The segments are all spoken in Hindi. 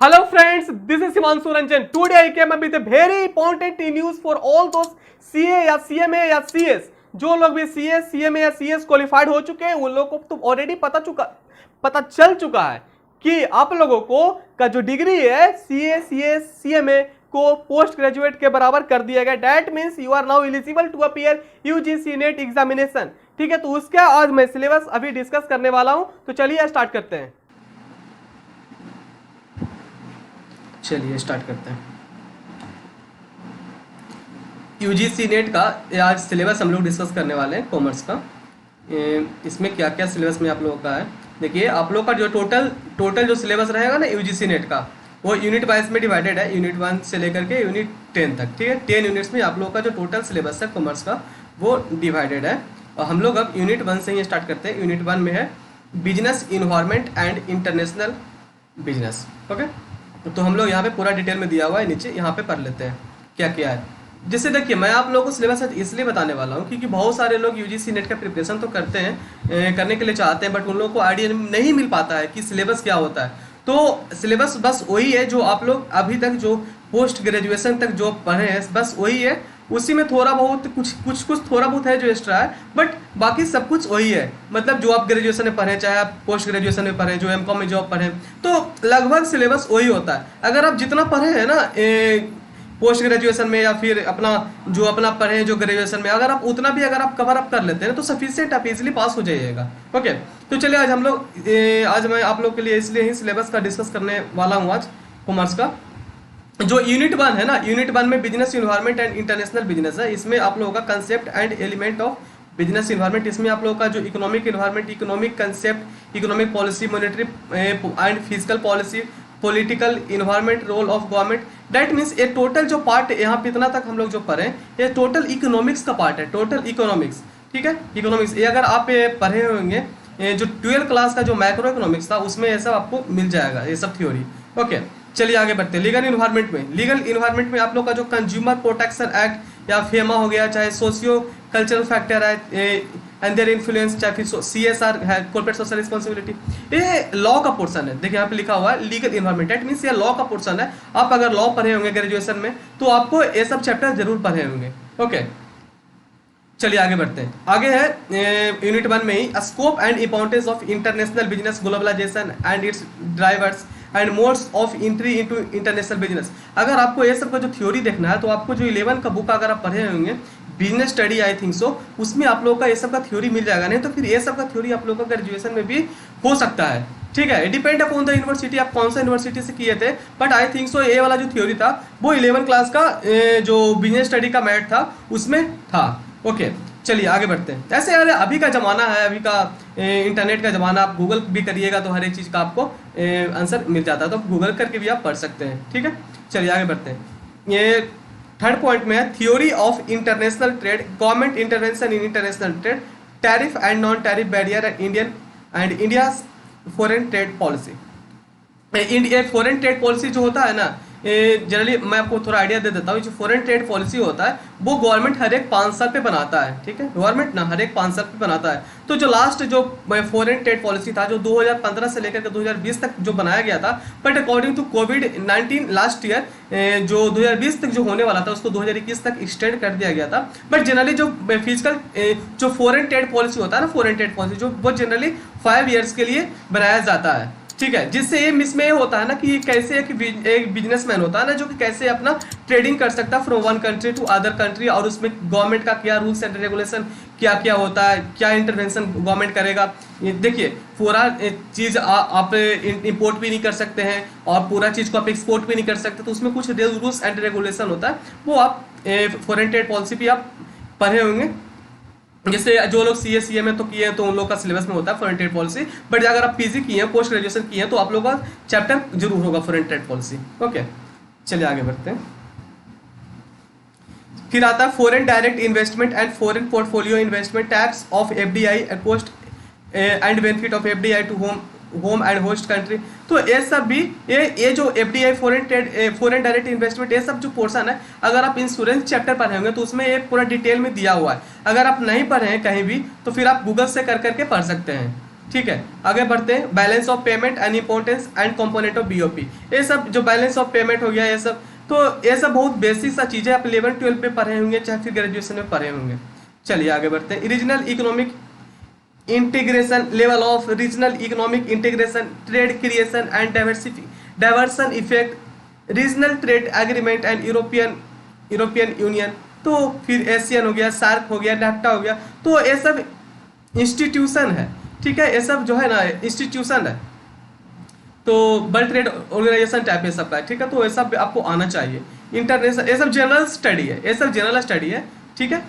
Hello friends, this is Himanshu Ranjan. Today I came up with a very important news for all those CA या CMA या CS जो लोग भी CA, CMA या CS क्वालिफाइड हो चुके हैं उन लोगों को तो ऑलरेडी पता चल चुका है कि आप लोगों को का जो डिग्री है CA, CS, CMA को पोस्ट ग्रेजुएट के बराबर कर दिया गया। That means you are now eligible to appear UGC net examination. ठीक है, तो उसका आज मैं सिलेबस अभी डिस्कस करने वाला हूं, तो चलिए स्टार्ट करते हैं। चलिए स्टार्ट करते हैं। यूजीसी नेट का आज सिलेबस हम लोग डिस्कस करने वाले हैं कॉमर्स का। इसमें क्या क्या सिलेबस में आप लोगों का है, देखिए आप लोग का जो टोटल जो सिलेबस रहेगा ना यूजीसी नेट का, वो यूनिट वाइज में डिवाइडेड है, यूनिट 1 से लेकर के यूनिट 10 तक। ठीक है, 10 यूनिट्स में आप लोगों का जो टोटल सिलेबस है कॉमर्स का वो डिवाइडेड है। और हम लोग अब यूनिट 1 से ही स्टार्ट करते हैं। यूनिट 1 में है business environment and international business. Okay, तो हम लोग यहाँ पे पूरा डिटेल में दिया हुआ है, नीचे यहाँ पे पढ़ लेते हैं क्या क्या है। जैसे देखिए मैं आप लोगों को सिलेबस इसलिए बताने वाला हूँ क्योंकि बहुत सारे लोग यूजीसी नेट का प्रिपरेशन तो करते हैं, करने के लिए चाहते हैं, बट उन लोगों को आइडिया नहीं मिल पाता है कि सिलेबस क्या होता है। तो सिलेबस बस वही है जो आप लोग अभी तक जो पोस्ट ग्रेजुएशन तक जो पढ़े हैं बस वही है। उसी में थोड़ा बहुत कुछ थोड़ा बहुत है जो एक्स्ट्रा है, बट बाकी सब कुछ वही है। मतलब जो आप ग्रेजुएशन में पढ़े, चाहे आप पोस्ट ग्रेजुएशन में पढ़े, जो एमकॉम में जॉब पढ़े, तो लगभग सिलेबस वही होता है। अगर आप जितना पढ़े हैं ना पोस्ट ग्रेजुएशन में या फिर अपना पढ़े हैं जो ग्रेजुएशन में, अगर आप उतना भी अगर आप कवर अप कर लेते हैं तो सफिशिएंट, आप इजीली पास हो जाइएगा। ओके, तो चलिए आज मैं आप लोग के लिए इसलिए ही सिलेबस का डिस्कस करने वाला हूँ आज कॉमर्स का। जो यूनिट 1 है ना, यूनिट 1 में business environment and international business है। इसमें आप लोगों का concept and element of business environment, इसमें आप लोगों का जो economic environment, economic concept, economic policy, monetary and physical policy, political environment, role of government, that means ये टोटल जो पार्ट है यहाँ पे इतना तक हम लोग जो पढ़े ये टोटल इकोनॉमिक्स का पार्ट है, टोटल इकोनॉमिक्स। ठीक है, इकोनॉमिक्स ये अगर आप पढ़े होंगे जो 12th क्लास का जो मैक्रो इकोनॉमिक्स था उसमें ये सब आपको मिल जाएगा, ये सब थ्योरी। ओके, चलिए आगे बढ़ते हैं। लीगल इन्वायरमेंट में आप लोग का जो कंज्यूमर प्रोटेक्शन एक्ट या फेमा हो गया, चाहे सोशियो कल्चरल फैक्टर है एंड देयर इन्फ्लुएंस, चाहे फिर CSR है, कॉर्पोरेट सोशल रिस्पॉन्सिबिलिटी, ये लॉ का पोर्शन है। देखिए यहाँ पे लिखा हुआ है लीगल इन्वायरमेंट, दैट मीन्स ये लॉ का पोर्शन है। आप अगर लॉ पढ़े होंगे ग्रेजुएशन में तो आपको ये सब चैप्टर जरूर पढ़े होंगे। ओके, चलिए आगे बढ़ते हैं। आगे है यूनिट 1 में ही scope and importance of international business, globalization and its drivers and modes of entry into international business. अगर आपको ये सब का जो थ्योरी देखना है तो आपको जो 11 का बुक अगर आप पढ़े होंगे business study I think so, उसमें आप लोगों का ये सब का थ्योरी मिल जाएगा। नहीं तो फिर ये सब का थ्योरी आप लोगों का ग्रेजुएशन में भी हो सकता है। ठीक है, डिपेंड अपॉन द यूनिवर्सिटी, आप कौन सा यूनिवर्सिटी से किए थे, बट आई थिंक सो ये वाला जो थ्योरी था वो 11 क्लास का जो बिजनेस स्टडी का मैथ था उसमें था। ओके, चलिए आगे बढ़ते हैं। ऐसे यार अभी का ज़माना है, अभी का इंटरनेट का ज़माना, आप गूगल भी करिएगा तो हर एक चीज़ का आपको आंसर मिल जाता है, तो गूगल करके भी आप पढ़ सकते हैं। ठीक है, चलिए आगे बढ़ते हैं। ये थर्ड पॉइंट में है theory of international trade, government intervention in international trade, tariff and non tariff barrier and India's foreign trade policy. Foreign trade policy जो होता है ना, जनरली मैं आपको थोड़ा आइडिया दे देता हूँ। जो फॉरेन ट्रेड पॉलिसी होता है वो गवर्नमेंट हर एक 5 साल पे बनाता है। ठीक है, गवर्नमेंट ना हर एक 5 साल पे बनाता है। तो जो लास्ट जो फॉरेन ट्रेड पॉलिसी था जो 2015 से लेकर के 2020 तक जो बनाया गया था, बट अकॉर्डिंग टू कोविड-19 लास्ट ईयर जो 2020 तक जो होने वाला था उसको 2021 तक एक्सटेंड कर दिया गया था। बट जनरली जो फिजिकल जो फॉरेन ट्रेड पॉलिसी होता है ना, फॉरेन ट्रेड पॉलिसी जो वो जनरली 5 ईयर्स के लिए बनाया जाता है। ठीक है, जिससे ये मिसमें होता है ना कि कैसे एक बिजनेसमैन होता है ना जो कि कैसे अपना ट्रेडिंग कर सकता है from one country to other country, और उसमें गवर्नमेंट का क्या रूल्स एंड रेगुलेशन क्या क्या होता है, क्या इंटरवेंशन गवर्नमेंट करेगा। देखिए पूरा चीज़ आप इंपोर्ट भी नहीं कर सकते हैं और पूरा चीज़ को आप एक्सपोर्ट भी नहीं कर सकते, तो उसमें कुछ रूल्स एंड रेगुलेशन होता है, वो आप फॉरेन ट्रेड पॉलिसी भी आप पढ़े होंगे। जैसे जो लोग CA CMA तो किए हैं तो उन लोग का सिलेबस में होता है फॉरेन ट्रेड पॉलिसी, बट अगर आप PG किए हैं, पोस्ट ग्रेजुएशन किए हैं, तो आप लोगों का चैप्टर जरूर होगा फॉरेन ट्रेड पॉलिसी। ओके, चलिए आगे बढ़ते हैं। फिर आता है foreign direct investment and foreign portfolio investment, tax of FDI post and benefit of FDI to home and host country. तो ये सब भी ये जो FDI फॉरेन डायरेक्ट इन्वेस्टमेंट, ये सब जो पोर्शन है, अगर आप इंश्योरेंस चैप्टर पढ़े होंगे तो उसमें ये पूरा डिटेल में दिया हुआ है। अगर आप नहीं पढ़े हैं कहीं भी तो फिर आप गूगल से कर करके पढ़ सकते हैं। ठीक है, आगे बढ़ते हैं। Balance of payment and importance and component of BOP, ये सब जो बैलेंस ऑफ पेमेंट हो गया ये सब, तो ये सब बहुत बेसिक सा चीज़ें आप 11-12 में पढ़े होंगे, चाहे फिर ग्रेजुएशन में पढ़े होंगे। चलिए आगे बढ़ते हैं। Regional economic integration, level of regional economic integration, trade creation and diversion effect, regional trade agreement and European union, तो फिर एशियन हो गया, सार्क हो गया, नैफ्टा हो गया, तो ये सब इंस्टीट्यूशन है, ठीक है, ये सब जो है ना इंस्टीट्यूशन है, तो वर्ल्ड ट्रेड ऑर्गेनाइजेशन टाइप ये सब का है, ठीक है, तो ये सब आपको आना चाहिए। इंटरनेशनल, ये सब जनरल स्टडी है, ये सब जनरल स्टडी है, ठीक है,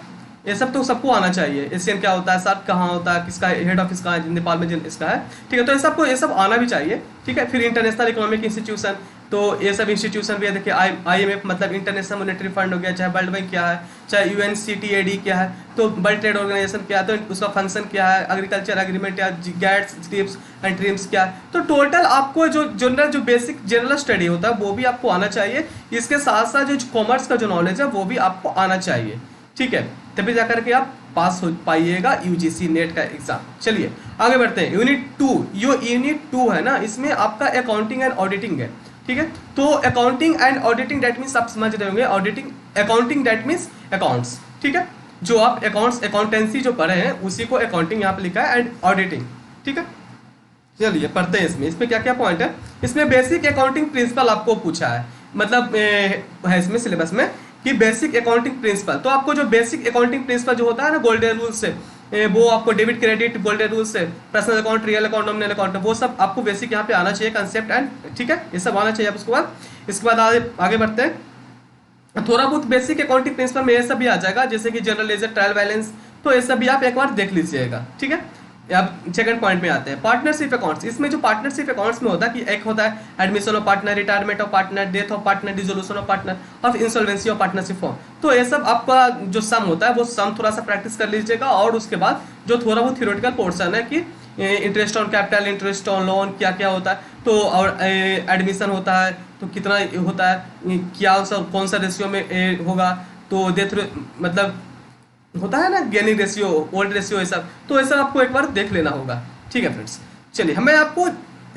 ये सब तो सबको आना चाहिए। एशियन क्या होता है, सार्क कहाँ होता है, किसका हेड ऑफिस कहाँ है, नेपाल में इसका है, ठीक है, तो ये सबको ये सब आना भी चाहिए, ठीक है। फिर इंटरनेशनल इकोनॉमिक इंस्टीट्यूशन, तो ये सब इंस्टीट्यूशन भी है, देखिए IMF मतलब इंटरनेशनल मॉनेटरी फंड हो गया, चाहे वर्ल्ड बैंक क्या है, चाहे UNCTAD क्या है, तो वर्ल्ड ट्रेड ऑर्गेनाइजेशन क्या है, तो उसका फंक्शन क्या है, एग्रीकल्चर एग्रीमेंट या गैट्स ट्रिप्स एंड ट्रिम्स क्या है, तो टोटल आपको जो जनरल जो बेसिक जनरल स्टडी होता है वो भी आपको आना चाहिए। इसके साथ साथ जो कॉमर्स का जो नॉलेज है वो भी आपको आना चाहिए, ठीक है, तभी जाकर के आप पास हो पाइएगा UGC नेट का एग्जाम। चलिए आगे बढ़ते हैं। यूनिट 2, यो यूनिट 2 है ना, इसमें आपका अकाउंटिंग एंड ऑडिटिंग है, ठीक है, तो accounting and auditing that means आप समझ रहे होंगे, auditing accounting that means accounts, ठीक है, जो आप अकाउंट्स अकाउंटेंसी जो पढ़े हैं उसी को अकाउंटिंग यहाँ पे लिखा है, एंड ऑडिटिंग, ठीक है। चलिए पढ़ते हैं इसमें क्या क्या पॉइंट है। इसमें बेसिक अकाउंटिंग प्रिंसिपल आपको पूछा है, मतलब है इसमें सिलेबस में कि बेसिक अकाउंटिंग प्रिंसिपल, तो आपको जो बेसिक अकाउंटिंग प्रिंसिपल जो होता है ना गोल्डन रूल से, वो आपको डेबिट क्रेडिट गोल्डन रूल से, personal account, real account, nominal account, वो सब आपको बेसिक यहाँ पे आना चाहिए, कंसेप्ट एंड, ठीक है, ये सब आना चाहिए आप। इसके बाद आगे बढ़ते हैं। थोड़ा बहुत बेसिक अकाउंटिंग प्रिंसिपल में ये सब भी आ जाएगा, जैसे कि जनरल लेजर, ट्रायल बैलेंस, तो ये सब भी आप एक बार देख लीजिएगा, ठीक है। अब सेकंड पॉइंट में आते हैं, पार्टनरशिप अकाउंट्स। इसमें जो पार्टनरशिप अकाउंट्स में होता है कि एक होता है admission of partner, retirement of partner, death of partner, dissolution of partner, और इंसॉल्वेंसी ऑफ पार्टनरशिप फॉर्म, तो ये सब आपका जो सम होता है वो सम थोड़ा सा प्रैक्टिस कर लीजिएगा। और उसके बाद जो थोड़ा बहुत थ्योरेटिकल पोर्शन है कि interest on capital, interest on loan क्या क्या होता है, तो और एडमिशन होता है तो कितना होता है, क्या कौन सा रेशियो में होगा, तो डेथ मतलब होता है ना गेनिंग रेशियो, ओल्ड रेशियो, ये सब, तो ये सब आपको एक बार देख लेना होगा, ठीक है फ्रेंड्स। चलिए मैं आपको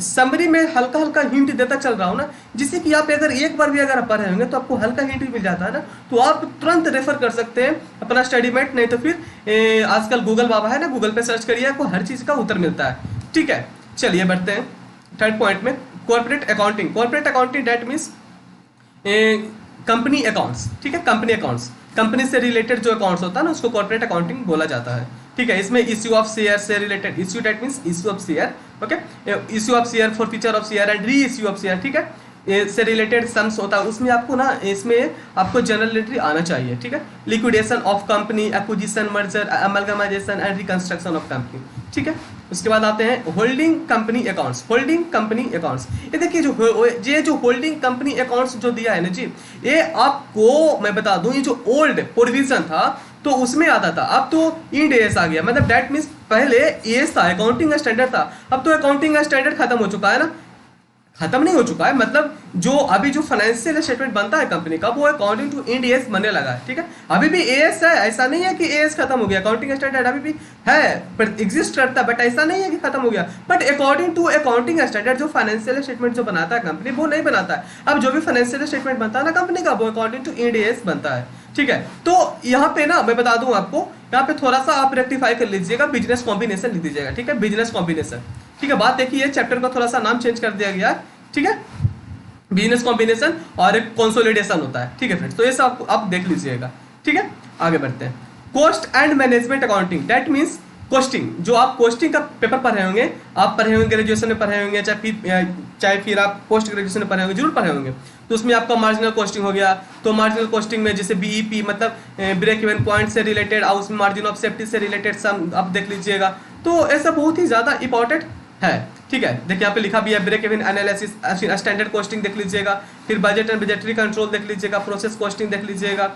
समरी में हल्का हल्का हिंट देता चल रहा हूँ ना, जिससे कि आप अगर एक बार भी अगर आप पढ़े होंगे तो आपको हल्का हिंट मिल जाता है ना, तो आप तुरंत रेफर कर सकते हैं अपना स्टडी मेट, नहीं तो फिर आजकल गूगल बाबा है ना, गूगल पे सर्च करिए, आपको हर चीज़ का उत्तर मिलता है, ठीक है। चलिए बढ़ते हैं थर्ड पॉइंट में, corporate accounting. Corporate accounting that means company accounts, ठीक है, कंपनी अकाउंट्स, कंपनी से रिलेटेड जो अकाउंट्स होता है ना उसको कॉर्पोरेट अकाउंटिंग बोला जाता है, ठीक है। इसमें इश्यू ऑफ शेयर से related, issue that means issue of share, okay, issue of share, forfeiture of share and re issue of share, ठीक है, से रिलेटेड सम्स होता है, उसमें आपको ना इसमें आपको जनरल एंट्री आना चाहिए, ठीक है। Liquidation of company, acquisition, merger, amalgamation and reconstruction of company, ठीक है। उसके बाद आते हैं holding company accounts. Holding company accounts, ये देखिए जो होल्डिंग कंपनी अकाउंट्स जो दिया है ना जी, ये आपको मैं बता दूं, ये जो ओल्ड प्रोविजन था तो उसमें आता था, अब तो इंड एस आ गया, मतलब डेट मीन्स पहले एस था, अकाउंटिंग स्टैंडर्ड था, अब तो अकाउंटिंग स्टैंडर्ड खत्म हो चुका है ना, खत्म नहीं हो चुका है, मतलब जो अभी जो फाइनेंशियल स्टेटमेंट बनता है कंपनी का वो अकॉर्डिंग टू इंड एस बनने लगा है, ठीक है। अभी भी एएस है, ऐसा नहीं है कि एएस खत्म हो गया, अकाउंटिंग स्टैंडर्ड अभी भी है, पर एग्जिस्ट करता है, बट ऐसा नहीं है कि खत्म हो गया, but according to accounting standard जो फाइनेंशियल स्टेटमेंट जो बनाता है कंपनी वो नहीं बनाता है। अब जो भी फाइनेंशियल स्टेटमेंट बनता है ना कंपनी का वो अकॉर्डिंग टू इंड एस बनता है, ठीक है। तो यहाँ पे ना मैं बता दूं आपको, यहाँ पे थोड़ा सा आप रेक्टिफाई कर लीजिएगा, बिजनेस कॉम्बिनेशन लिख दीजिएगा, ठीक है, बिजनेस कॉम्बिनेशन, ठीक है। बात देखिए चैप्टर का थोड़ा सा नाम चेंज कर दिया गया, ठीक है, बिजनेस कॉम्बिनेशन और एक कंसोलिडेशन होता है, ठीक है फ्रेंड्स, तो ये सब आप देख लीजिएगा, ठीक है। आगे बढ़ते हैं, cost and management accounting, that means costing, जो आप कॉस्टिंग का पेपर पढ़े होंगे, आप पढ़े होंगे ग्रेजुएशन में पढ़े होंगे, चाहे फिर आप पोस्ट ग्रेजुएशन में पढ़े होंगे, जरूर पढ़े होंगे, तो उसमें आपका मार्जिनल कॉस्टिंग हो गया, तो मार्जिनल कॉस्टिंग में जैसे बीईपी मतलब ब्रेक इवन पॉइंट से रिलेटेड और उसमें मार्जिन ऑफ सेफ्टी से रिलेटेड सब आप देख लीजिएगा, तो ऐसा बहुत ही ज़्यादा इंपॉर्टेंट है, ठीक है। देखिए यहाँ पे लिखा भी है, break even analysis, standard costing देख लीजिएगा, फिर बजट एंड बजटरी कंट्रोल देख लीजिएगा, प्रोसेस कॉस्टिंग देख लीजिएगा,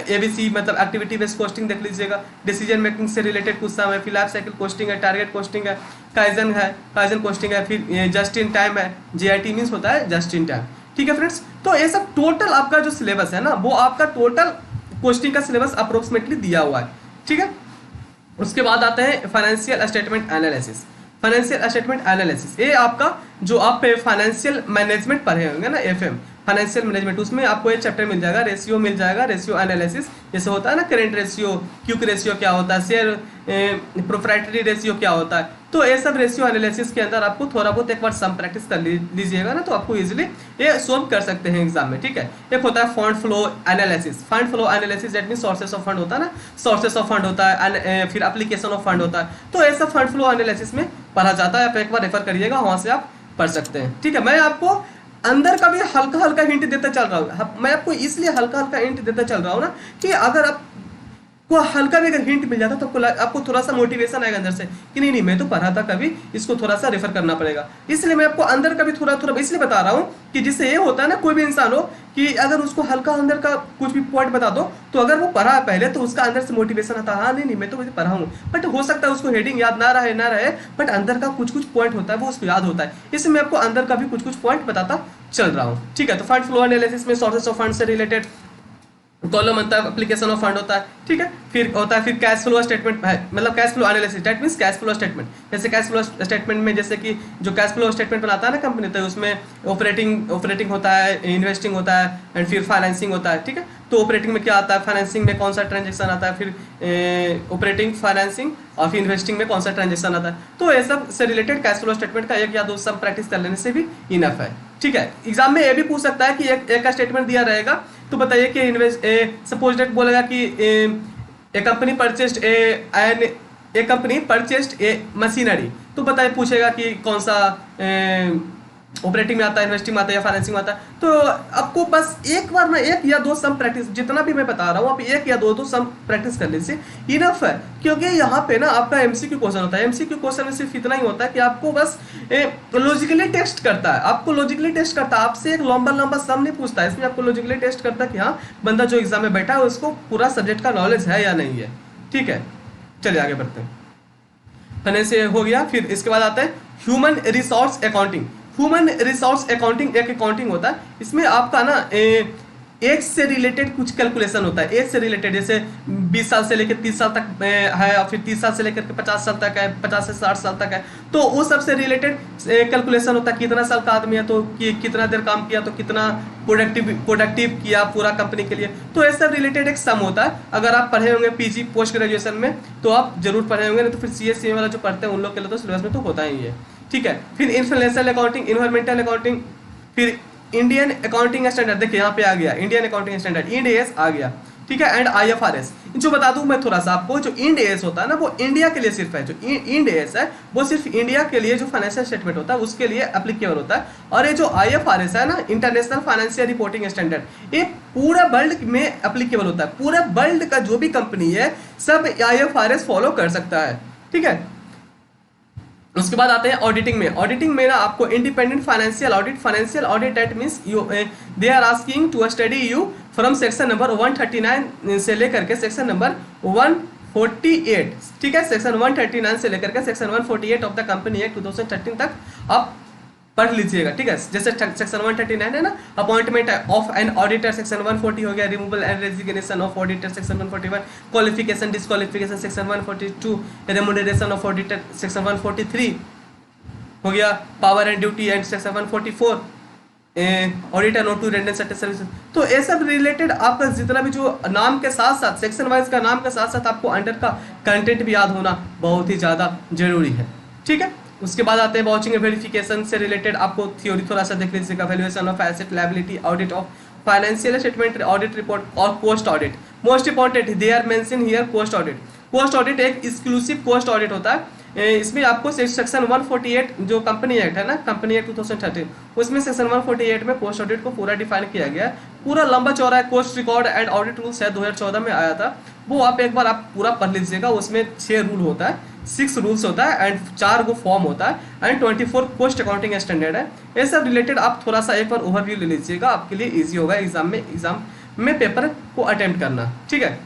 एबीसी मतलब एक्टिविटी बेस्ड कॉस्टिंग देख लीजिएगा, डिसीजन मेकिंग से रिलेटेड कुछ सम है, फिर लाइफ साइकिल कॉस्टिंग है, टारगेट कॉस्टिंग है, काइजन कॉस्टिंग है, फिर जस्ट इन टाइम है, जीआईटी मीन्स होता है जस्ट इन टाइम, ठीक है फ्रेंड्स। तो ये सब टोटल आपका जो सिलेबस है ना वो आपका टोटल कॉस्टिंग का सिलेबस अप्रोक्सीमेटली दिया हुआ है, ठीक है। उसके बाद आते हैं financial statement analysis. Financial statement analysis, ये आपका जो आप फाइनेंशियल मैनेजमेंट पढ़े होंगे ना, एफएम फाइनेंशियल मैनेजमेंट, उसमें आपको एक चैप्टर मिल जाएगा, रेशियो मिल जाएगा, रेशियो एनालिसिस। जैसे होता है ना करेंट रेशियो, क्विक रेशियो क्या होता है, शेयर प्रोप्राइटरी रेशियो क्या होता है, तो ये सब रेशियो एनालिसिस के अंदर आपको थोड़ा बहुत एक बार सम प्रैक्टिस कर लीजिएगा ना, तो आपको इजीली ये सोल्व कर सकते हैं एग्जाम में, ठीक है। एक होता है fund flow analysis, fund flow analysis that mean sources of fund होता है ना, सोर्सेस ऑफ फंड होता है, फिर एप्लीकेशन ऑफ फंड होता है, तो ऐसा फंड फ्लो एनालिसिस में पढ़ा जाता है। आप एक बार रेफर करिएगा, वहां से आप पढ़ सकते हैं, ठीक है। मैं आपको अंदर का भी हल्का हल्का हिंट देता चल रहा हूँ, मैं आपको इसलिए हल्का हल्का हिंट देता चल रहा हूँ ना, कि अगर आप को हल्का भी अगर हिंट मिल जाता तो आपको थोड़ा सा मोटिवेशन आएगा अंदर से कि नहीं नहीं मैं तो पढ़ा था कभी, इसको थोड़ा सा रेफर करना पड़ेगा। इसलिए मैं आपको अंदर का भी थोड़ा थोड़ा इसलिए बता रहा हूँ कि जिससे ये होता है ना, कोई भी इंसान हो कि अगर उसको हल्का अंदर का कुछ भी पॉइंट बता दो, तो अगर वो पढ़ा है पहले तो उसका अंदर से मोटिवेशन आता है, हाँ नहीं नहीं मैं तो मुझे पढ़ा हूँ, बट हो सकता है उसको हेडिंग याद ना रहे, बट अंदर का कुछ कुछ पॉइंट होता है वो उसको याद होता है। इसलिए मैं आपको अंदर का भी कुछ कुछ पॉइंट बताता चल रहा हूँ, ठीक है। तो फंड फ्लो एनालिसिस में सोर्सेस ऑफ फंड से रिलेटेड कॉलम होता है, एप्लीकेशन ऑफ फंड होता है, ठीक है। फिर होता है फिर कैश फ्लो स्टेटमेंट है, मतलब cash flow analysis that means cash flow statement. जैसे कैश फ्लो स्टेटमेंट में जैसे कि जो कैश फ्लो स्टेटमेंट बनाता है ना कंपनी, तो उसमें ऑपरेटिंग होता है, इन्वेस्टिंग होता है एंड फिर फाइनेंसिंग होता है, ठीक है। तो ऑपरेटिंग में क्या आता है, फाइनेंसिंग में कौन सा ट्रांजेक्शन आता है, फिर ऑपरेटिंग फाइनेंसिंग और फिर इन्वेस्टिंग में कौन सा ट्रांजेक्शन आता है। तो ये सब से रिलेटेड कैश फ्लो स्टेटमेंट का एक या दो सब प्रैक्टिस कर लेने से भी इनफ है, ठीक है। एग्जाम में ये भी पूछ सकता है कि एक का स्टेटमेंट दिया रहेगा, तो बताइए कि सपोज डेट बोलेगा कि a company purchased a company purchased a machinery, तो बताइए पूछेगा कि कौन सा ऑपरेटिंग में आता है, इन्वेस्टिंग में आता है या फाइनेंसिंग में आता है। तो आपको बस एक बार ना एक या दो सम प्रैक्टिस, जितना भी मैं बता रहा हूँ आप एक या दो सम प्रैक्टिस कर लीजिए, इनफ है। क्योंकि यहाँ पे ना आपका एमसीक्यू क्वेश्चन होता है, एमसीक्यू क्वेश्चन में सिर्फ इतना ही होता है कि आपको बस लॉजिकली टेस्ट करता है, आपको लॉजिकली टेस्ट करता है, आपसे एक लंबा लंबा सम नहीं पूछता है, इसमें आपको लॉजिकली टेस्ट करता है कि हाँ बंदा जो एग्जाम में बैठा है उसको पूरा सब्जेक्ट का नॉलेज है या नहीं है, ठीक है। चलिए आगे बढ़ते हैं। फाइनेंस हो गया, फिर इसके बाद आता है human resource accounting. Human resource accounting एक अकाउंटिंग होता है, इसमें आपका ना एज से रिलेटेड कुछ कैलकुलेशन होता है, एज से रिलेटेड, जैसे 20 साल से लेकर 30 साल तक है और फिर 30 साल से लेकर के 50 साल तक है, 50 से 60 साल तक है, तो वो सबसे रिलेटेड कैलकुलेशन होता है। कितना साल का आदमी है तो कितना देर काम किया, तो कितना प्रोडक्टिव किया पूरा कंपनी के लिए, तो ये सब रिलेटेड एक सम होता है। अगर आप पढ़े होंगे पीजी पोस्ट ग्रेजुएशन में तो आप जरूर पढ़े होंगे, नहीं तो फिर सीएससी वाला जो पढ़ते हैं उन लोग के लिए तो सिलेबस में तो होता ही है, ठीक है। फिर इन्फ्लुएंशियल अकाउंटिंग, इन्वायरमेंटल अकाउंटिंग, फिर इंडियन अकाउंटिंग स्टैंडर्ड, देखिए यहाँ पे आ गया Indian accounting standard, Ind AS आ गया, ठीक है, एंड आईएफआरएस। जो बता दूं मैं थोड़ा सा आपको, जो इंड एस होता है ना वो इंडिया के लिए सिर्फ है, जो इंड एस है वो सिर्फ इंडिया के लिए जो फाइनेंशियल स्टेटमेंट होता है उसके लिए एप्लीकेबल होता है, और ये जो आईएफआरएस है ना, इंटरनेशनल फाइनेंशियल रिपोर्टिंग स्टैंडर्ड, ये पूरा वर्ल्ड में एप्लीकेबल होता है, पूरा वर्ल्ड का जो भी कंपनी है सब आईएफआरएस फॉलो कर सकता है, ठीक है। उसके बाद आते हैं ऑडिटिंग में। ऑडिटिंग में ना आपको independent financial audit that means you they are asking to study you from section number 139 से लेकर के सेक्शन नंबर 148, ठीक है, सेक्शन 139 से लेकर के section 148 of the company act 2013 तक आप पढ़ लीजिएगा, ठीक है। जैसे सेक्शन 139 है ना, appointment of an auditor, section 140 हो गया, removal and resignation of auditor, section 141, qualification disqualification, section 142, remuneration of auditor, section 143 हो गया, power and duty and section 144, auditor not to render certain service. तो ये सब रिलेटेड आपका जितना भी जो नाम के साथ साथ सेक्शन वाइज का नाम के साथ साथ आपको अंडर का कंटेंट भी याद होना बहुत ही ज़्यादा जरूरी है, ठीक है। उसके बाद आते हैं वाचिंग वेरिफिकेशन से रिलेटेड, आपको थ्योरी थोड़ा सा देख लीजिएगा, valuation of asset liability, audit of financial statement, audit report और cost audit. Most important they are mention here cost audit. Cost audit एक एक्सक्लूसिव कॉस्ट ऑडिट होता है, इसमें आपको सेक्शन 148 जो कंपनी एक्ट है ना, कंपनी एक्ट 2013, उसमें सेक्शन 148 में कॉस्ट ऑडिट को पूरा डिफाइन किया गया है, पूरा लंबा चौड़ा है। Cost record and audit rules है 2014 में आया था, वो आप एक बार आप पूरा पढ़ लीजिएगा। उसमें 6 रूल होता है, 6 रूल्स होता है एंड 4 को फॉर्म होता है एंड 24 कॉस्ट अकाउंटिंग स्टैंडर्ड है। ये सब रिलेटेड आप थोड़ा सा एक बार ओवरव्यू ले लीजिएगा, आपके लिए ईजी होगा एग्जाम में पेपर को अटेम्प्ट करना, ठीक है।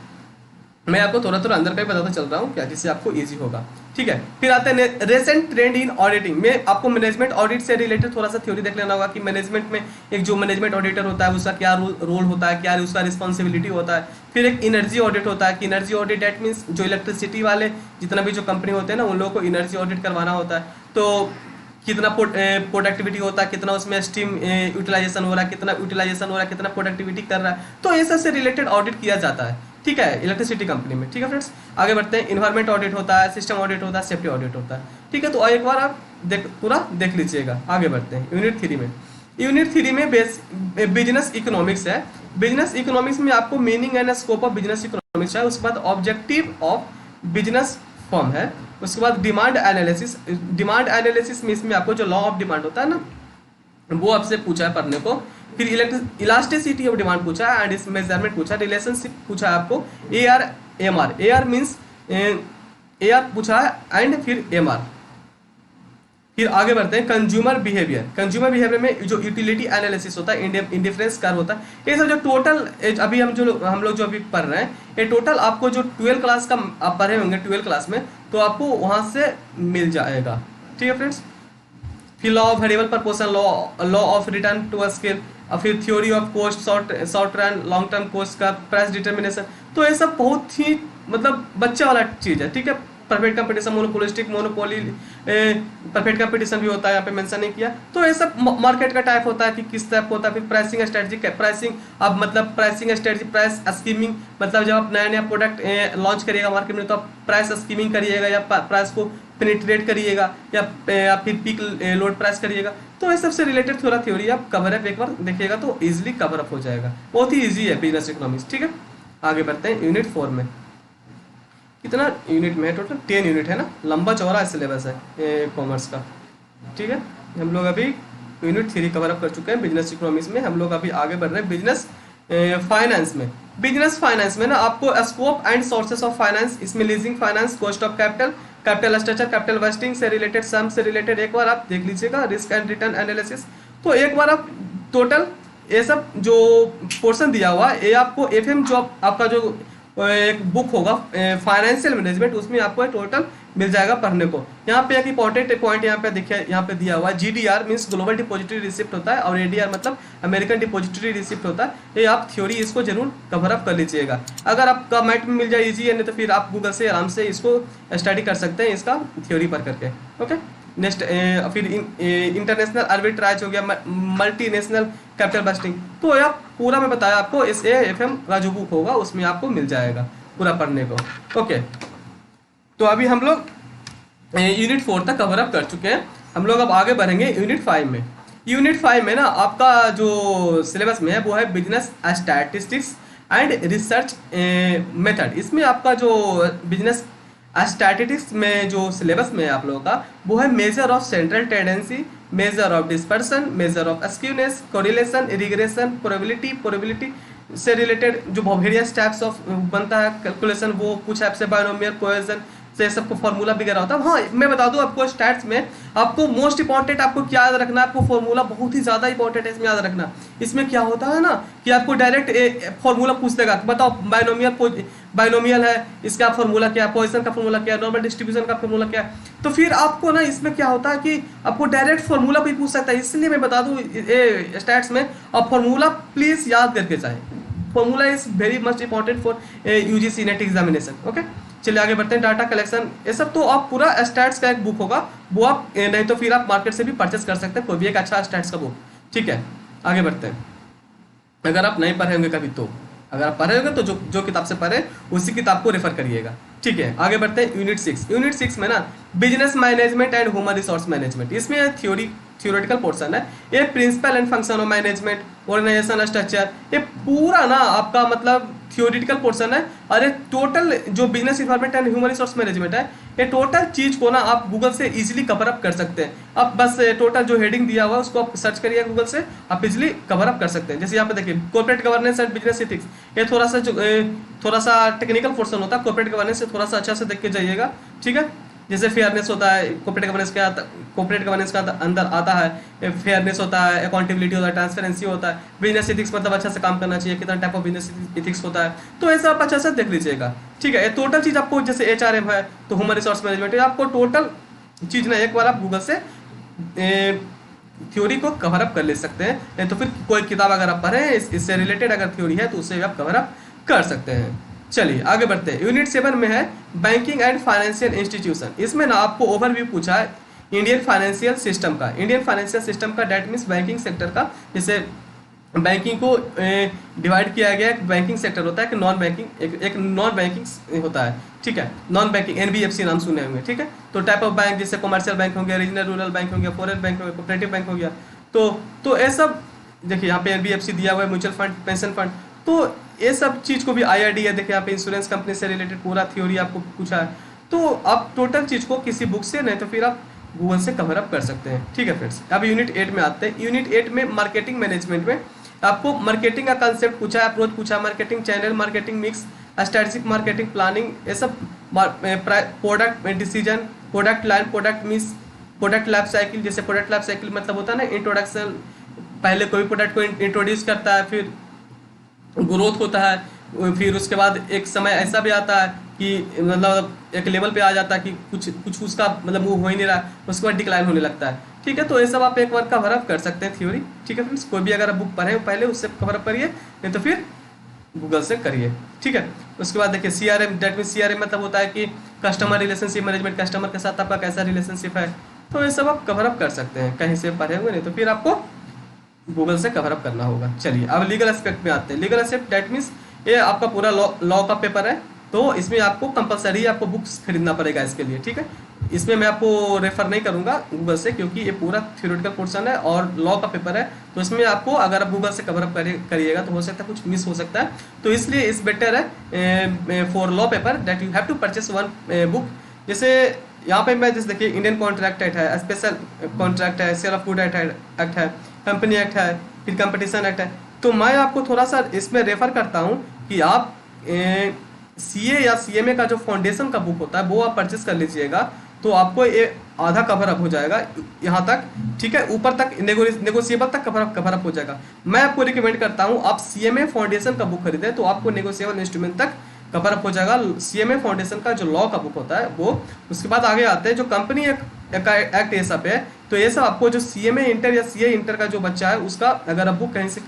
मैं आपको थोड़ा थोड़ा अंदर का ही बताता चल रहा हूँ क्या, जिससे आपको इजी होगा, ठीक है। फिर आते हैं रेसेंट ट्रेंड इन ऑडिटिंग में, आपको मैनेजमेंट ऑडिट से रिलेटेड थोड़ा सा थ्योरी देख लेना होगा कि मैनेजमेंट में एक जो मैनेजमेंट ऑडिटर होता है उसका क्या रोल होता है, क्या उसका रिस्पॉन्सिबिलिटी होता है। फिर एक इनर्जी ऑडिट होता है कि इनर्जी ऑडिट दैट मीन्स जो इलेक्ट्रिसिटी वाले जितना भी जो कंपनी होते हैं ना उन लोगों को इनर्जी ऑडिट करवाना होता है। तो कितना प्रोडक्टिविटी होता है, कितना उसमें स्टीम यूटिलाइजेशन हो रहा है, कितना यूटिलाइजेशन हो रहा है, कितना प्रोडक्टिविटी कर रहा है, तो ये सब से रिलेटेड ऑडिट किया जाता है, ठीक है, इलेक्ट्रिसिटी कंपनी में। ठीक है फ्रेंड्स, आगे बढ़ते हैं। इन्वायरमेंट ऑडिट होता है, सिस्टम ऑडिट होता है, सेफ्टी ऑडिट होता है। ठीक है, तो एक बार आप पूरा देख लीजिएगा। आगे बढ़ते हैं यूनिट 3 में। यूनिट 3 में बिजनेस इकोनॉमिक्स है। बिजनेस इकोनॉमिक्स में आपको meaning and scope of business economics है। उसके बाद ऑब्जेक्टिव ऑफ बिजनेस फर्म है। उसके बाद डिमांड एनालिसिस। डिमांड एनालिसिस में इसमें आपको जो लॉ ऑफ डिमांड होता है ना, वो आपसे पूछा है पढ़ने को। फिर इलास्टिसिटी ऑफ डिमांड पूछा है, एंड इस मेजरमेंट पूछा है, रिलेशनशिप पूछा है आपको, AR MR। AR means AR पूछा है, एंड फिर MR। फिर आगे बढ़ते हैं कंज्यूमर बिहेवियर। कंज्यूमर बिहेवियर में जो यूटिलिटी एनालिसिस होता है, इंडिफरेंस कर्व होता है, ये सब जो टोटल अभी हम लोग जो अभी पढ़ रहे हैं, ये टोटल आपको जो 12 क्लास का आप पढ़े होंगे 12 क्लास में, तो आपको वहां से मिल जाएगा। ठीक है फ्रेंड्स, फिर law of variable proportion, law of return to a scale, और फिर theory of cost, short run long term cost का, प्राइस डिटर्मिनेशन। तो ये सब बहुत ही मतलब बच्चे वाला चीज़ है। ठीक है, perfect competition, monopolistic, monopoly, perfect competition भी होता है, यहाँ पे मेंशन नहीं किया। तो ये सब मार्केट का टाइप होता है कि किस टाइप होता है। फिर प्राइसिंग स्ट्रेटजी, प्राइसिंग अब मतलब प्राइसिंग स्ट्रेटजी, प्राइस स्कीमिंग, मतलब जब आप नया नया प्रोडक्ट लॉन्च करिएगा मार्केट में, तो आप प्राइस स्कीमिंग करिएगा, या प्राइस को पेनिट्रेट करिएगा, या फिर पीक लोड प्राइस करिएगा। तो ये सबसे रिलेटेड थोड़ा थ्योरी आप कवर अप एक बार देखिएगा तो इजिली कवर अप हो जाएगा। बहुत ही ईजी है बिजनेस इकोनॉमिक्स। ठीक है, आगे बढ़ते हैं यूनिट 4 में। कितना यूनिट में है टोटल? 10 यूनिट है ना, लंबा चौड़ा सिलेबस है कॉमर्स का। ठीक है, हम लोग अभी यूनिट 3 कवर अप कर चुके हैं बिजनेस इकोनॉमिक्स में। हम लोग अभी आगे बढ़ रहे हैं बिजनेस फाइनेंस में। बिजनेस फाइनेंस में ना आपको scope and sources of finance, इसमें leasing finance, cost of capital, capital structure, capital vesting से रिलेटेड, सम से रिलेटेड एक बार आप देख लीजिएगा। रिस्क एंड रिटर्न एनालिसिस, तो एक बार आप टोटल ये सब जो पोर्शन दिया हुआ है, ये आपको FM जो आपका जो एक बुक होगा फाइनेंशियल मैनेजमेंट, उसमें आपको टोटल मिल जाएगा पढ़ने को। यहाँ पे एक इंपॉर्टेंट पॉइंट यहाँ पे देखिए, यहाँ पे दिया हुआ है GDR means global depository receipt होता है, और ADR मतलब अमेरिकन डिपॉजिटरी रिसिप्ट होता है। ये आप थ्योरी इसको जरूर कवर अप कर लीजिएगा। अगर आपका मैट में मिल जाए इजी है, नहीं तो फिर आप गूगल से आराम से इसको स्टडी कर सकते हैं, इसका थ्योरी पर करके। ओके, नेक्स्ट फिर इंटरनेशनल आर्बिट्राज हो गया, मल्टीनेशनल कैपिटल बस्टिंग। तो आप पूरा मैं बताया आपको, इस FM का जो बुक होगा उसमें आपको मिल जाएगा पूरा पढ़ने को। ओके, तो अभी हम लोग यूनिट 4 तक कवर अप कर चुके हैं। हम लोग अब आगे बढ़ेंगे यूनिट 5 में। यूनिट 5 में ना आपका जो सिलेबस में है वो है business statistics and research method. इसमें आपका जो बिजनेस स्टैटिस्टिक्स में जो सिलेबस में है आप लोगों का, वो है measure of central tendency, measure of dispersion, measure of skewness, correlation, regression, probability से रिलेटेड जो वेरियस टाइप्स ऑफ बनता है कैलकुलेशन, वो कुछ टाइप से बायनोमियल कोहेजन से सबको फॉर्मूला वगैरह होता है। हाँ, मैं बता दूं आपको, स्टैट्स में आपको मोस्ट इंपॉर्टेंट आपको क्या याद रखना है, आपको फॉर्मूला बहुत ही ज्यादा इंपॉर्टेंट है इसमें याद रखना। इसमें क्या होता है ना कि आपको डायरेक्ट फॉर्मूला पूछ देगा, बताओ बायनोमियल है, इसका फॉर्मूला क्या है, पोजीशन का फॉर्मूला क्या है, नॉर्मल डिस्ट्रीब्यूशन का फॉर्मूला क्या है। तो फिर आपको ना इसमें क्या होता है कि आपको डायरेक्ट फॉर्मूला भी पूछ सकता है। इसलिए मैं बता दूं स्टैट्स में आप फॉर्मूला प्लीज याद करके जाएं। Formula is very much important for UGC net examination. Okay, चलिए आगे बढ़ते हैं। डाटा कलेक्शन, ये सब तो आप पूरा स्टैट्स का एक बुक होगा, वो आप नहीं तो फिर आप मार्केट से भी परचेस कर सकते हैं, कोई भी एक अच्छा स्टैट्स का बुक। ठीक है, आगे बढ़ते हैं। अगर आप नहीं पढ़े होंगे कभी, तो अगर आप पढ़े होंगे तो जो किताब से पढ़े उसी किताब को रेफर करिएगा। ठीक है, आगे बढ़ते हैं यूनिट 6। यूनिट 6 में ना business management and human resource management, इसमें थ्योरेटिकल पोर्शन है। ये principle and function of management, organisation structure, ये पूरा ना आपका मतलब थ्योरेटिकल पोर्शन है। और ये टोटल जो business environment and human resource management है, ये टोटल चीज को ना आप गूगल से इजीली कवर अप कर सकते हैं। आप बस टोटल जो हेडिंग दिया हुआ है उसको आप सर्च करिए गूगल से, आप इजीली कवर अप कर सकते हैं। जैसे यहाँ पे देखिए corporate governance and business ethics, ये थोड़ा सा टेक्निकल पोर्शन होता है। कॉर्पोरेट गवर्नेंस से थोड़ा सा अच्छा से देख के जाइएगा। ठीक है, जैसे फेयरनेस होता है, कॉर्पोरेट गवर्नेंस का अंदर आता है फेयरनेस होता है, अकाउंटेबिलिटी होता है, ट्रांसपेरेंसी होता है, बिजनेस एथिक्स मतलब अच्छा से काम करना चाहिए, कितना टाइप ऑफ बिजनेस एथिक्स होता है, तो ऐसा आप अच्छा से देख लीजिएगा। ठीक है, ये टोटल चीज आपको, जैसे HRM है तो ह्यूमन रिसोर्स मैनेजमेंट है, आपको टोटल चीज ना एक बार आप गूगल से थ्योरी को कवर अप कर ले सकते हैं। नहीं तो फिर कोई किताब अगर आप पढ़ें इससे रिलेटेड अगर थ्योरी है तो उससे भी आप कवर अप कर सकते हैं। चलिए आगे बढ़ते हैं। यूनिट 7 में है बैंकिंग एंड फाइनेंशियल इंस्टीट्यूशन। इसमें ना आपको ओवरव्यू पूछा है इंडियन फाइनेंशियल सिस्टम का, इंडियन फाइनेंशियल सिस्टम का डेट मीन्स बैंकिंग सेक्टर का। जैसे बैंकिंग को डिवाइड किया गया, एक बैंकिंग सेक्टर होता है, एक नॉन बैंकिंग, एक नॉन बैंकिंग होता है, ठीक है। नॉन बैंकिंग एनबीएफसी नाम सुने होंगे, ठीक है। तो टाइप ऑफ बैंक जैसे कमर्शियल बैंक हो गया, रीजनल रूरल बैंक हो गया, फॉरेन बैंक हो गया, कोऑपरेटिव बैंक हो गया। तो ये सब देखिए यहाँ पे एनबीएफसी दिया हुआ है, म्यूचुअल फंड, पेंशन फंड। तो ये सब चीज़ को भी आईआरडी है, देखिए यहाँ पे इंश्योरेंस कंपनी से रिलेटेड पूरा थ्योरी आपको पूछा है। तो आप टोटल चीज़ को किसी बुक से नहीं तो फिर आप गूगल से कवर अप कर सकते हैं, ठीक है फ्रेंड्स। अब यूनिट 8 में आते हैं। यूनिट 8 में मार्केटिंग मैनेजमेंट में आपको मार्केटिंग का कंसेप्ट पूछा है, अप्रोच पूछा, marketing channel, marketing mix, strategic marketing planning, ये सब product decision, product line, product mix, product life cycle. जैसे प्रोडक्ट लाइफ साइकिल मतलब होता है ना इंट्रोडक्शन, पहले कोई प्रोडक्ट को इंट्रोड्यूस करता है, फिर ग्रोथ होता है, फिर उसके बाद एक समय ऐसा भी आता है कि मतलब एक लेवल पे आ जाता है कि कुछ उसका मतलब मूव हो ही नहीं रहा, उसके बाद डिक्लाइन होने लगता है, ठीक है। तो ये सब आप एक बार कवर अप कर सकते हैं थ्योरी, ठीक है फ्रेंड्स। कोई भी अगर आप बुक पढ़े पहले उससे कवर अप करिए, नहीं तो फिर गूगल से करिए, ठीक है। उसके बाद देखिए सीआरएम, डेट मीन सीआरएम मतलब होता है कि कस्टमर रिलेशनशिप मैनेजमेंट, कस्टमर के साथ आपका कैसा रिलेशनशिप है। तो ये सब आप कवर अप कर सकते हैं, कहीं से पढ़े हुए, नहीं तो फिर आपको गूगल से कवर अप करना होगा। चलिए अब लीगल एस्पेक्ट में आते हैं। लीगल एस्पेक्ट डेट मीन्स ये आपका पूरा लॉ का पेपर है, तो इसमें आपको कंपलसरी आपको बुक्स खरीदना पड़ेगा इसके लिए, ठीक है। इसमें मैं आपको रेफर नहीं करूंगा गूगल से, क्योंकि ये पूरा थ्योरेटिकल पोर्शन है और लॉ का पेपर है। तो इसमें आपको अगर आप गूगल से कवर अप करिएगा तो हो सकता है कुछ मिस हो सकता है। तो इसलिए इस बेटर है for law paper that you have to purchase one book. जैसे यहाँ पे मैं जैसे देखिए इंडियन कॉन्ट्रैक्ट एक्ट है, स्पेशल कॉन्ट्रैक्ट है, सेल ऑफ गुड एक्ट है, कंपनी एक्ट है, फिर कंपटीशन एक्ट है। तो मैं आपको थोड़ा सा इसमें रेफर करता हूँ कि आप सीए या सीएमए का जो फाउंडेशन का बुक होता है वो आप परचेस कर लीजिएगा, तो आपको ये आधा कवर अप हो जाएगा यहाँ तक, ठीक है। ऊपर तक नेगोशिएबल तक कवर अप हो जाएगा। मैं आपको रिकमेंड करता हूँ आप सीएमए फाउंडेशन का बुक खरीदें, तो आपको नेगोशिएबल इंस्ट्रूमेंट तक कवर अप हो जाएगा। सीएमए फाउंडेशन का जो लॉ का बुक होता है वो। उसके बाद आगे आते हैं जो कंपनी एक्ट ये सब है। तो ये सब आपको जो सीएमए इंटर या सीए इंटर का जो बच्चा है उसका अगर आप बुक कहीं से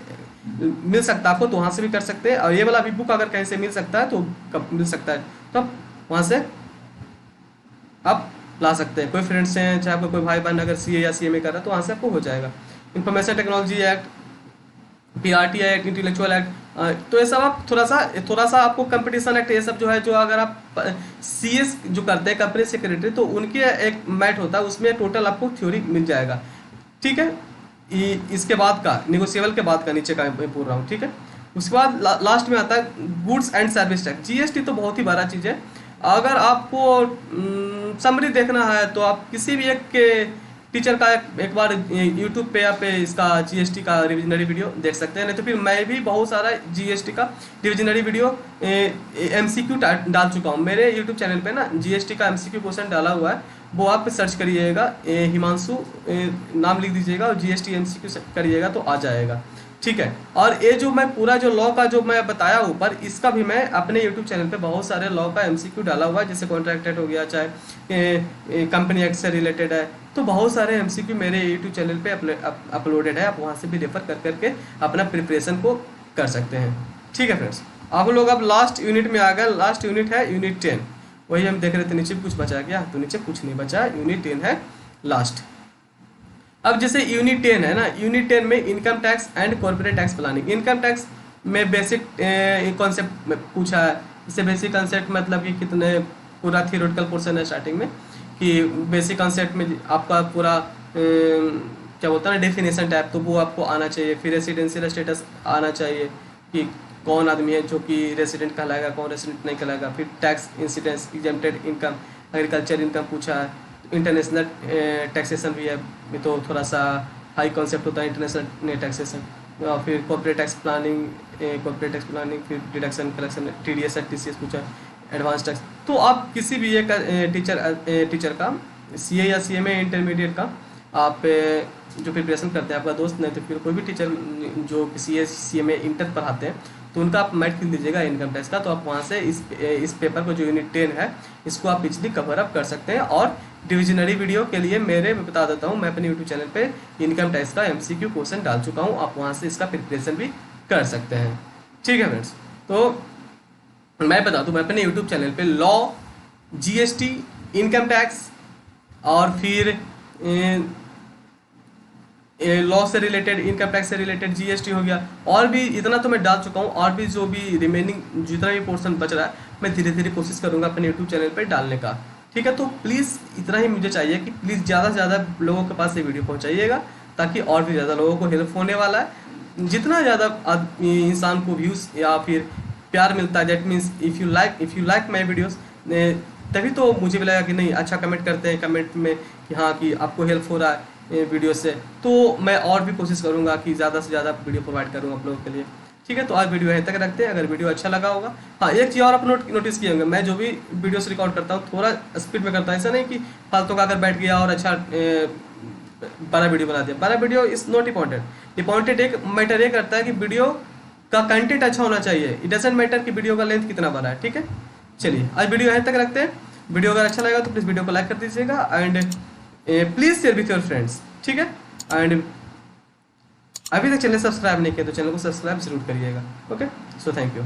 मिल सकता है आपको तो वहाँ से भी कर सकते हैं, और ये वाला भी बुक अगर कहीं से मिल सकता है तो कब मिल सकता है तो आप वहाँ से आप ला सकते हैं। कोई फ्रेंड्स हैं, चाहे आपका कोई भाई बहन अगर सीए या सीएमए कर रहा है तो वहाँ से आपको हो जाएगा। Information technology act, PRT act, intellectual act, तो ये सब आप थोड़ा सा आपको कंपटीशन एक्ट, ये सब जो है, जो अगर आप सीएस जो करते हैं कंपनी सेक्रेटरी, तो उनके एक मैट होता है, उसमें टोटल आपको थ्योरी मिल जाएगा, ठीक है। इसके बाद का नेगोशिएबल के बाद का नीचे का मैं बोल रहा हूँ, ठीक है। उसके बाद लास्ट में आता है goods and service tax, GST. तो बहुत ही बड़ा चीज़ है। अगर आपको समरी देखना है तो आप किसी भी एक के टीचर का एक बार यूट्यूब पे आप इसका जीएसटी का रिविजनरी वीडियो देख सकते हैं, नहीं तो फिर मैं भी बहुत सारा जीएसटी का रिविजनरी वीडियो एमसीक्यू डाल चुका हूँ मेरे यूट्यूब चैनल पे ना। जीएसटी का एमसीक्यू क्वेश्चन डाला हुआ है, वो आप सर्च करिएगा, हिमांशु नाम लिख दीजिएगा और जीएसटी एमसीक्यू करिएगा तो आ जाएगा, ठीक है। और ये जो मैं पूरा जो लॉ का जो मैं बताया ऊपर, इसका भी मैं अपने यूट्यूब चैनल पे बहुत सारे लॉ का एमसीक्यू डाला हुआ है, जैसे कॉन्ट्रैक्ट एक्ट हो गया, चाहे कंपनी एक्ट से रिलेटेड है, तो बहुत सारे एमसीक्यू मेरे यूट्यूब चैनल पे अपलोडेड है। आप वहाँ से भी रेफर कर करके अपना प्रिपरेशन को कर सकते हैं, ठीक है फ्रेंड्स। आप लोग अब लास्ट यूनिट में आ गए। लास्ट यूनिट है यूनिट 10, वही हम देख रहे थे। नीचे कुछ बचा क्या? तो नीचे कुछ नहीं बचा, यूनिट 10 है लास्ट। अब जैसे यूनिट 10 है ना, यूनिट 10 में income tax and corporate tax planning. Income tax में बेसिक कॉन्सेप्ट पूछा है। इससे बेसिक कॉन्सेप्ट मतलब कि कितने पूरा थियोरेटिकल पोर्शन है स्टार्टिंग में, कि बेसिक कॉन्सेप्ट में आपका पूरा क्या बोलता है ना डेफिनेशन टाइप, तो वो आपको आना चाहिए। फिर रेसिडेंशियल स्टेटस आना चाहिए कि कौन आदमी है जो कि रेसिडेंट कहलाएगा, कौन रेसिडेंट नहीं कहलाएगा। फिर tax incidence, exempted income, agriculture income पूछा है। इंटरनेशनल टैक्सेशन भी है, तो थोड़ा सा हाई कॉन्सेप्ट होता है इंटरनेशनल टैक्सेशन। और फिर कॉर्पोरेट टैक्स प्लानिंग, फिर डिडक्शन कलेक्शन, टीडीएस है, टीसीएस पूछा है, एडवांस टैक्स। तो आप किसी भी एक टीचर का सीए या सीएमए इंटरमीडिएट का आप जो प्रिपरेशन करते हैं, आपका दोस्त नहीं तो फिर कोई भी टीचर जो सीए सीएमए इंटर पढ़ाते हैं, तो उनका आप मैथ खरीद लीजिएगा इनकम टैक्स का। तो आप वहाँ से इस पेपर को जो यूनिट 10 है इसको आप इजली कवर अप कर सकते हैं। और डिविजनरी वीडियो के लिए मैं बता देता हूँ, मैं अपने यूट्यूब चैनल पे इनकम टैक्स का एमसीक्यू क्वेश्चन डाल चुका हूँ, आप वहाँ से इसका प्रिपरेशन भी कर सकते हैं, ठीक है फ्रेंड्स। तो मैं बता दूँ, मैं अपने यूट्यूब चैनल पे लॉ, जीएसटी, इनकम टैक्स और फिर लॉ से रिलेटेड, इनकम टैक्स से रिलेटेड, जीएसटी हो गया, और भी इतना तो मैं डाल चुका हूँ, और भी जो भी रिमेनिंग जितना भी पोर्शन बच रहा है मैं धीरे धीरे कोशिश करूँगा अपने यूट्यूब चैनल पर डालने का। ठीक है, तो प्लीज़ इतना ही मुझे चाहिए कि प्लीज़ ज़्यादा से ज़्यादा लोगों के पास ये वीडियो पहुँचाइएगा, ताकि और भी ज़्यादा लोगों को हेल्प होने वाला है। जितना ज़्यादा इंसान को व्यूज़ या फिर प्यार मिलता है, that means if you like my videos, तभी तो मुझे भी लगा कि नहीं अच्छा कमेंट करते हैं कमेंट में कि हाँ कि आपको हेल्प हो रहा है वीडियो से, तो मैं और भी कोशिश करूँगा कि ज़्यादा से ज़्यादा वीडियो प्रोवाइड करूँ आप लोगों के लिए। ठीक है, तो आज वीडियो यहीं तक रखते हैं। अगर वीडियो अच्छा लगा होगा, हाँ एक चीज़ और आप नोटिस किए होंगे, मैं जो भी वीडियोस रिकॉर्ड करता हूँ थोड़ा स्पीड में करता हूँ, ऐसा नहीं कि फालतू का अगर बैठ गया और अच्छा बड़ा वीडियो बना दिया। बड़ा video is not important, important एक मैटर ये करता है कि वीडियो का कंटेंट अच्छा होना चाहिए। इट डजेंट मैटर कि वीडियो का लेंथ कितना बड़ा है। ठीक है, चलिए आज वीडियो यहीं तक रखते हैं। वीडियो अगर अच्छा लगा तो प्लीज़ वीडियो को लाइक कर दीजिएगा and please share with your friends. ठीक है, एंड अभी तक चैनल सब्सक्राइब नहीं किया तो चैनल को सब्सक्राइब जरूर करिएगा। Okay, so thank you.